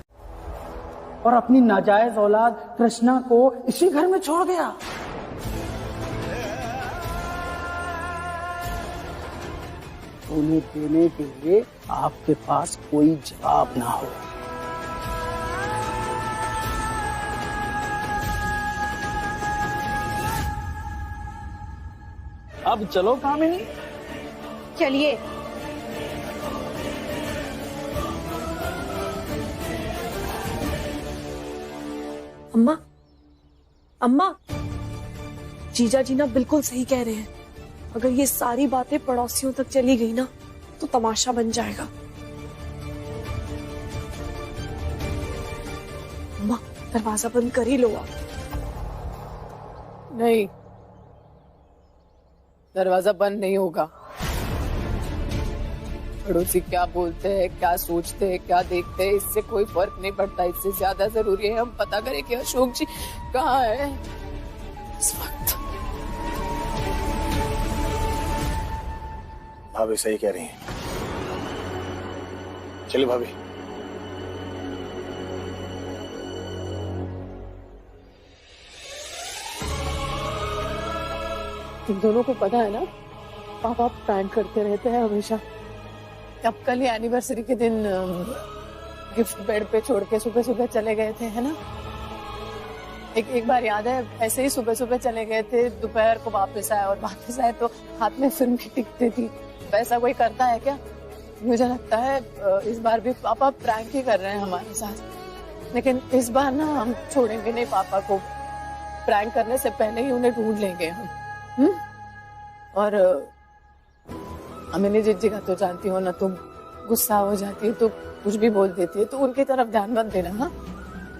और अपनी नाजायज औलाद कृष्णा को इसी घर में छोड़ गया। उन्हें देने के लिए आपके पास कोई जवाब ना हो। अब चलो कामिनी। चलिए। अम्मा, अम्मा, जीजा जी ना बिल्कुल सही कह रहे हैं। अगर ये सारी बातें पड़ोसियों तक चली गई ना तो तमाशा बन जाएगा। अम्मा दरवाजा बंद कर ही लो आप। नहीं, दरवाजा बंद नहीं होगा। पड़ोसी क्या बोलते हैं, क्या सोचते हैं, क्या देखते हैं, इससे कोई फर्क नहीं पड़ता। इससे ज्यादा जरूरी है हम पता करें कि अशोक जी कहाँ है इस वक्त। भाभी सही कह रही हैं। चलिए भाभी। तुम दोनों को पता है ना पापा प्रैंक करते रहते हैं हमेशा। अब कल ही एनिवर्सरी के दिन गिफ्ट बेड पे छोड़ के सुबह सुबह चले गए थे, है ना? एक बार याद है ऐसे ही सुबह सुबह चले गए थे, दोपहर को वापस आए और वापस आए तो हाथ में फिल्म की टिकटें थी। ऐसा कोई करता है क्या? मुझे लगता है इस बार भी पापा प्रैंक ही कर रहे हैं हमारे साथ। लेकिन इस बार ना हम छोड़ेंगे नहीं पापा को। प्रैंक करने से पहले ही उन्हें ढूंढ लेंगे हम। और अमिनी जिज्जी का तो जानती हो ना, तुम गुस्सा हो जाती है तो कुछ भी बोल देती है, तो उनकी तरफ ध्यान मत देना। हाँ,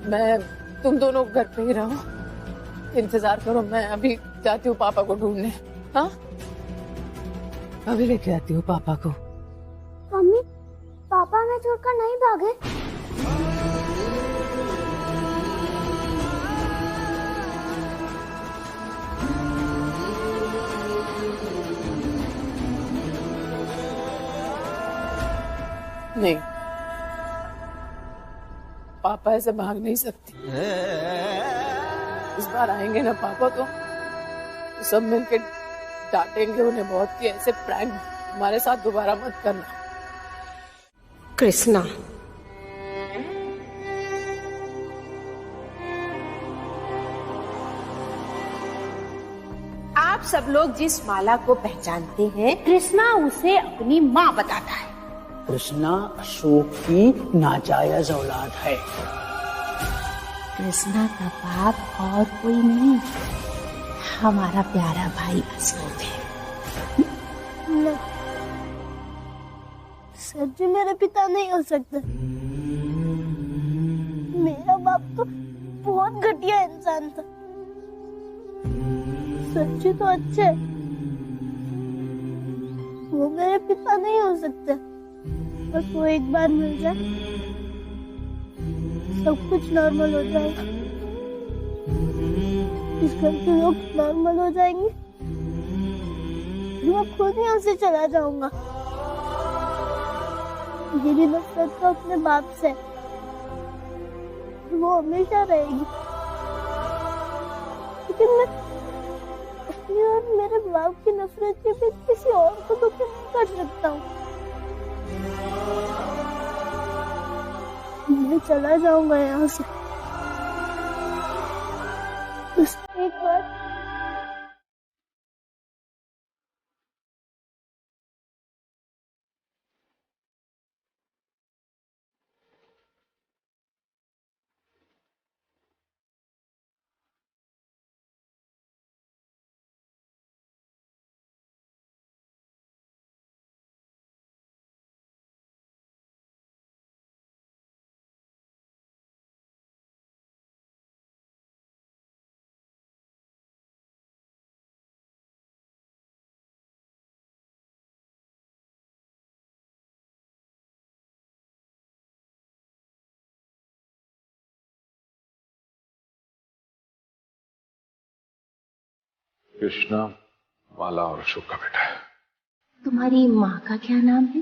मैं तुम दोनों घर पे ही रहो, इंतजार करो। मैं अभी जाती हूँ पापा को ढूंढने। हाँ, अभी लेके आती हूँ पापा को। मम्मी पापा हमें छोड़कर नहीं भागे? नहीं, पापा ऐसे भाग नहीं सकते। इस बार आएंगे ना पापा तो सब मिलके डांटेंगे उन्हें बहुत कि ऐसे प्रैंक हमारे साथ दोबारा मत करना। कृष्णा, आप सब लोग जिस माला को पहचानते हैं, कृष्णा उसे अपनी माँ बताता है। कृष्णा अशोक की नाजायज औलाद है। कृष्णा का बाप और कोई नहीं, हमारा प्यारा भाई अशोक है। नहीं, सर जी मेरे पिता नहीं हो सकते। मेरा बाप तो बहुत घटिया इंसान था। सर जी तो अच्छे, वो मेरे पिता नहीं हो सकते। बस वो एक बार मिल जाए, सब कुछ नॉर्मल हो जाएगा। इस घर के लोग नॉर्मल हो जाएंगे, मैं खुद यहाँ से चला जाऊंगा। मेरी नफरत तो अपने बाप से, वो हमेशा रहेगी। लेकिन मैं अपनी और मेरे बाप की नफरत के बीच किसी और को दुखी नहीं कर सकता हूँ। मैं चला जाऊंगा यहाँ से, बस एक बार। कृष्णा माला और अशोक का बेटा है। तुम्हारी माँ का क्या नाम है?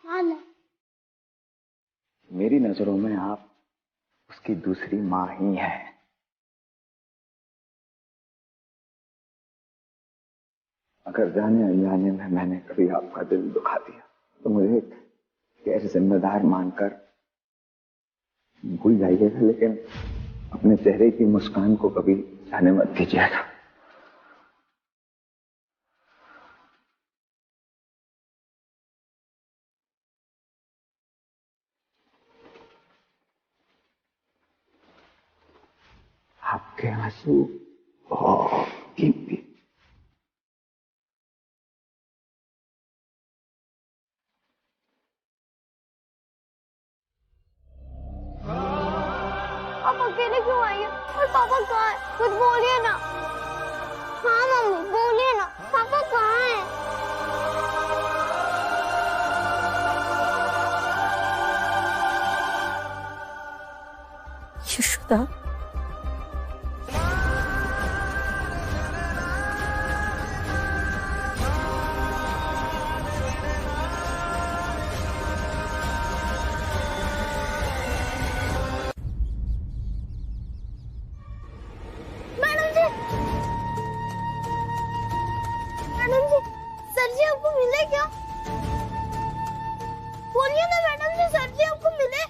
माला। मेरी नजरों में आप उसकी दूसरी माँ ही हैं। अगर जाने अनजाने में मैंने कभी आपका दिल दुखा दिया तो मुझे गैर जिम्मेदार मानकर भूल जाइएगा, लेकिन अपने चेहरे की मुस्कान को कभी जाने मत दीजिएगा। आपके आंसू बहुत कीमती। आप अकेले क्यों आई हैं? और पापा कहाँ हैं? कुछ बोलिए ना। हाँ मम्मी बोलिए ना, पापा कहाँ हैं? यशोदा, सर जी आपको मिले क्या? बोलिए ना मैडम जी, सर जी आपको मिले?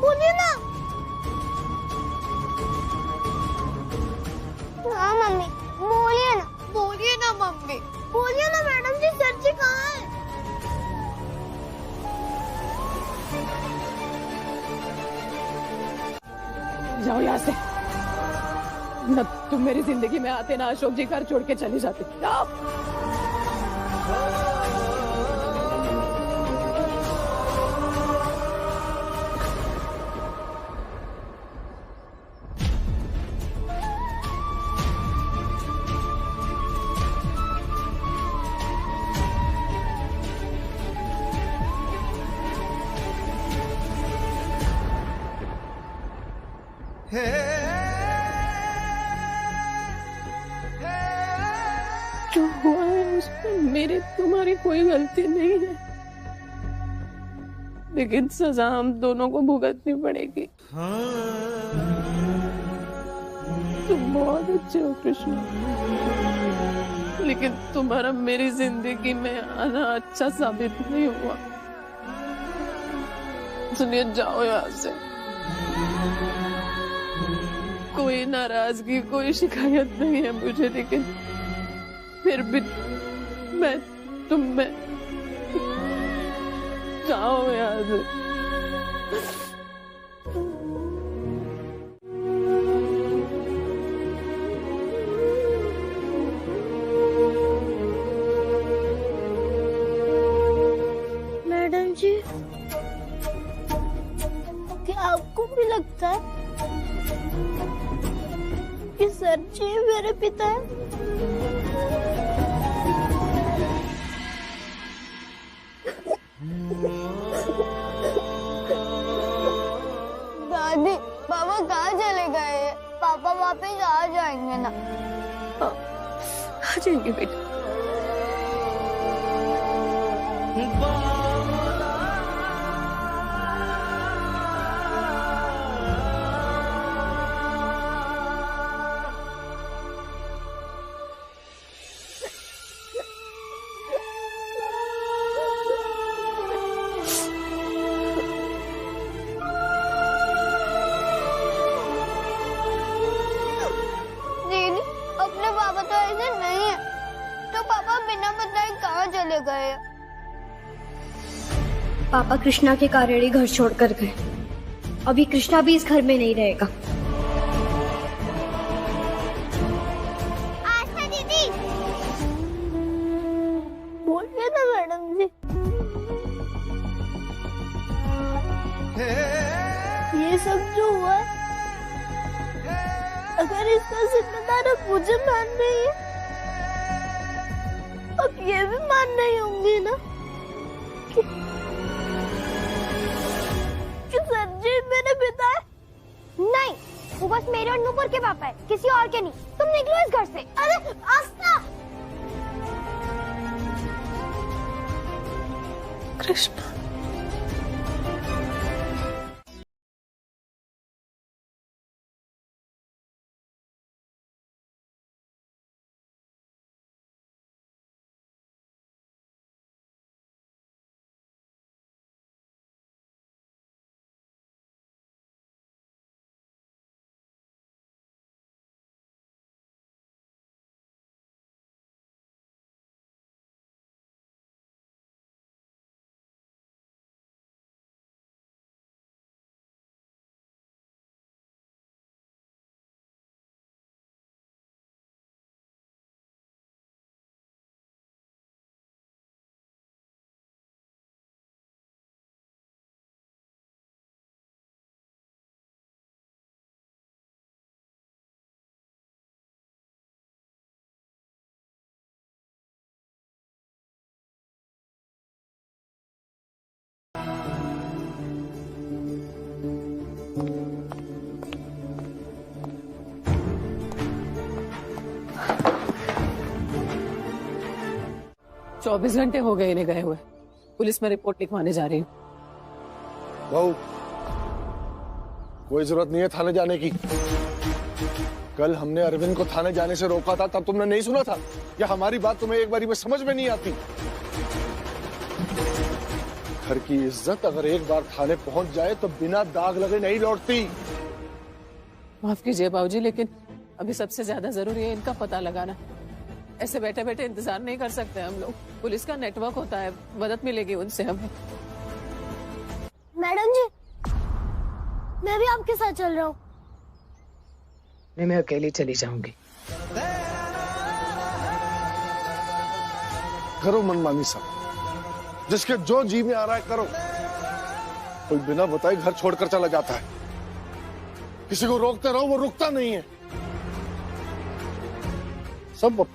बोलिए ना। हाँ मम्मी बोलिए ना, बोलिए ना मम्मी, बोलिए ना मैडम जी, सर जी कहाँ है? जाओ यहाँ से, न तुम मेरी जिंदगी में आते ना अशोक जी घर छोड़ के चले जाते। जाओ। जो हुआ है उसमें मेरी तुम्हारी कोई गलती नहीं है, लेकिन सजा हम दोनों को भुगतनी पड़ेगी। तुम बहुत अच्छे हो कृष्ण, लेकिन तुम्हारा मेरी जिंदगी में आना अच्छा साबित नहीं हुआ। सुनिए, जाओ यहाँ से। कोई नाराजगी, कोई शिकायत नहीं है मुझे, लेकिन फिर भी मैं तुम में जाओ यहाँ से। मैडम जी, क्या आपको भी लगता है कि सर जी मेरे पिता हैं? दादी, पापा कहाँ चले गए? पापा वापस आ जाएंगे ना? आ जाएंगे बेटा। दीदी, अपने पापा तो ऐसे नहीं है, तो पापा बिना बताए कहाँ चले गए? पापा कृष्णा के कारण ही घर छोड़कर गए। अभी कृष्णा भी इस घर में नहीं रहेगा। आस्था दीदी, बोलिए ना मैडम जी। ये सब जो हुआ है, अगर इसका जिम्मेदार अब मुझे मान रही है, अब ये भी मान रही होंगी ना कि सर जी मेरे पिता है? नहीं, वो बस मेरे और नूपुर के पापा है, किसी और के नहीं। तुम निकलो इस घर से। अरे आस्था! कृष्णा, चौबीस घंटे हो गए इन्हें गए हुए। पुलिस में रिपोर्ट लिखवाने जा रही हूँ। बहू, कोई जरूरत नहीं है थाने जाने की। कल हमने अरविंद को थाने जाने से रोका था, तब तुमने नहीं सुना था? या हमारी बात तुम्हें एक बारी में समझ में नहीं आती? घर की इज्जत अगर एक बार थाने पहुंच जाए तो बिना दाग लगे नहीं लौटती। माफ कीजिए बाबूजी, लेकिन अभी सबसे ज्यादा जरूरी है इनका पता लगाना। ऐसे बैठे बैठे इंतजार नहीं कर सकते हम लोग। पुलिस का नेटवर्क होता है, मदद मिलेगी उनसे हमें। मैडम जी, मैं भी आपके साथ चल रहा हूँ। नहीं, मैं अकेली चली जाऊंगी। करो मनमानी सब, जिसके जो जी में आ रहा है करो। कोई बिना बताए घर छोड़कर चला जाता है, किसी को रोकते रहो वो रुकता नहीं है। सब